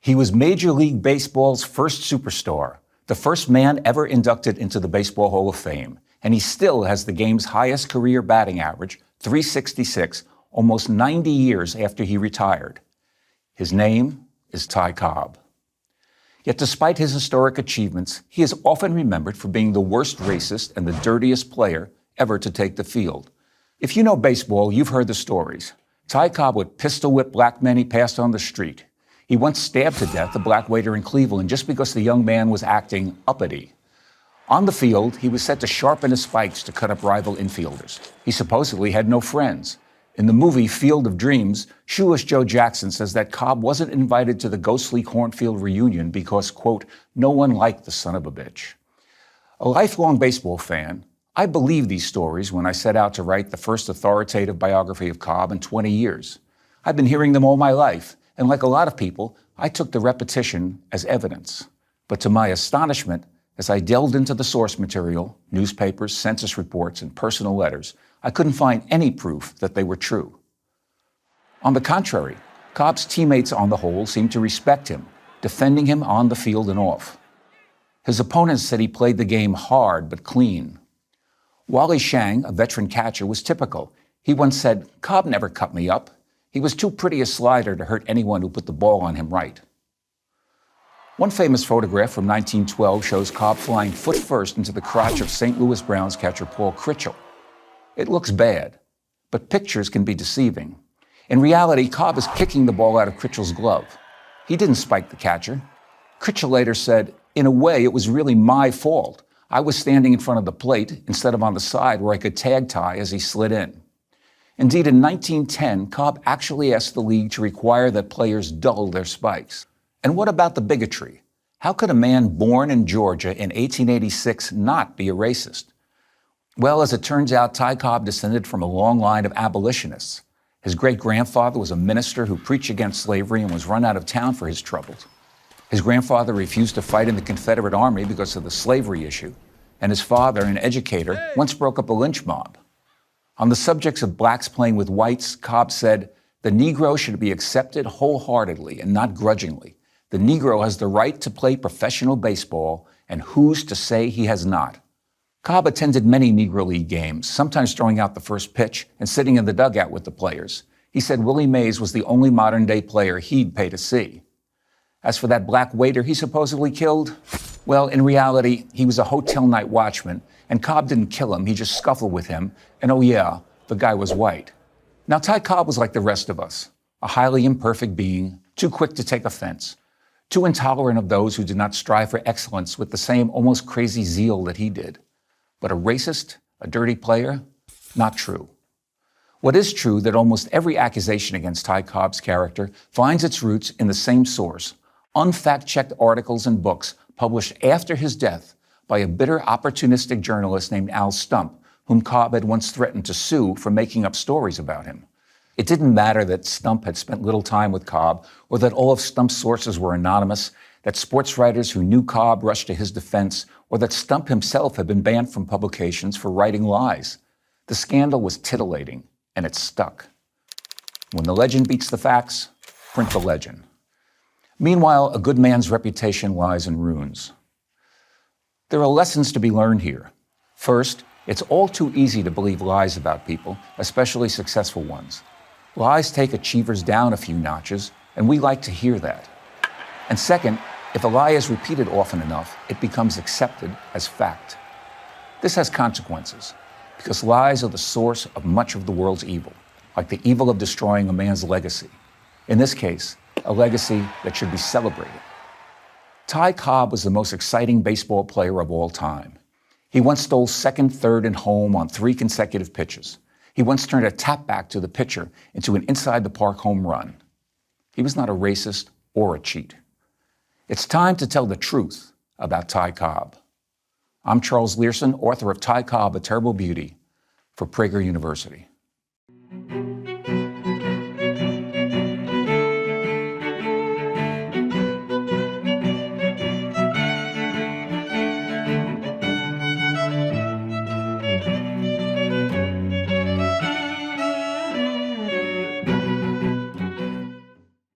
He was Major League Baseball's first superstar, the first man ever inducted into the Baseball Hall of Fame, and he still has the game's highest career batting average, .366, almost 90 years after he retired. His name is Ty Cobb. Yet despite his historic achievements, he is often remembered for being the worst racist and the dirtiest player ever to take the field. If you know baseball, you've heard the stories. Ty Cobb would pistol whip black men he passed on the street. He once stabbed to death a black waiter in Cleveland just because the young man was acting uppity. On the field, he was said to sharpen his spikes to cut up rival infielders. He supposedly had no friends. In the movie Field of Dreams, Shoeless Joe Jackson says that Cobb wasn't invited to the ghostly cornfield reunion because, quote, no one liked the son of a bitch. A lifelong baseball fan, I believed these stories when I set out to write the first authoritative biography of Cobb in 20 years. I've been hearing them all my life, and like a lot of people, I took the repetition as evidence. But to my astonishment, as I delved into the source material, newspapers, census reports, and personal letters, I couldn't find any proof that they were true. On the contrary, Cobb's teammates on the whole seemed to respect him, defending him on the field and off. His opponents said he played the game hard but clean. Wally Shang, a veteran catcher, was typical. He once said, "Cobb never cut me up. He was too pretty a slider to hurt anyone who put the ball on him right." One famous photograph from 1912 shows Cobb flying foot first into the crotch of St. Louis Browns catcher Paul Critchell. It looks bad, but pictures can be deceiving. In reality, Cobb is kicking the ball out of Critchell's glove. He didn't spike the catcher. Critchell later said, "In a way, it was really my fault. I was standing in front of the plate instead of on the side where I could tag Ty as he slid in." Indeed, in 1910, Cobb actually asked the league to require that players dull their spikes. And what about the bigotry? How could a man born in Georgia in 1886 not be a racist? Well, as it turns out, Ty Cobb descended from a long line of abolitionists. His great-grandfather was a minister who preached against slavery and was run out of town for his troubles. His grandfather refused to fight in the Confederate Army because of the slavery issue. And his father, an educator, once broke up a lynch mob. On the subjects of blacks playing with whites, Cobb said, "The Negro should be accepted wholeheartedly and not grudgingly. The Negro has the right to play professional baseball, and who's to say he has not?" Cobb attended many Negro League games, sometimes throwing out the first pitch and sitting in the dugout with the players. He said Willie Mays was the only modern-day player he'd pay to see. As for that black waiter he supposedly killed, well, in reality, he was a hotel night watchman, and Cobb didn't kill him, he just scuffled with him, and oh yeah, the guy was white. Now, Ty Cobb was like the rest of us, a highly imperfect being, too quick to take offense, too intolerant of those who did not strive for excellence with the same almost crazy zeal that he did. But a racist, a dirty player? Not true. What is true that almost every accusation against Ty Cobb's character finds its roots in the same source, unfact-checked articles and books published after his death by a bitter, opportunistic journalist named Al Stump, whom Cobb had once threatened to sue for making up stories about him. It didn't matter that Stump had spent little time with Cobb, or that all of Stump's sources were anonymous, that sports writers who knew Cobb rushed to his defense, or that Stump himself had been banned from publications for writing lies. The scandal was titillating, and it stuck. When the legend beats the facts, print the legend. Meanwhile, a good man's reputation lies in ruins. There are lessons to be learned here. First, it's all too easy to believe lies about people, especially successful ones. Lies take achievers down a few notches, and we like to hear that. And second, if a lie is repeated often enough, it becomes accepted as fact. This has consequences, because lies are the source of much of the world's evil, like the evil of destroying a man's legacy. In this case, a legacy that should be celebrated. Ty Cobb was the most exciting baseball player of all time. He once stole second, third, and home on 3 consecutive pitches. He once turned a tap back to the pitcher into an inside-the-park home run. He was not a racist or a cheat. It's time to tell the truth about Ty Cobb. I'm Charles Learson, author of Ty Cobb, A Terrible Beauty, for Prager University.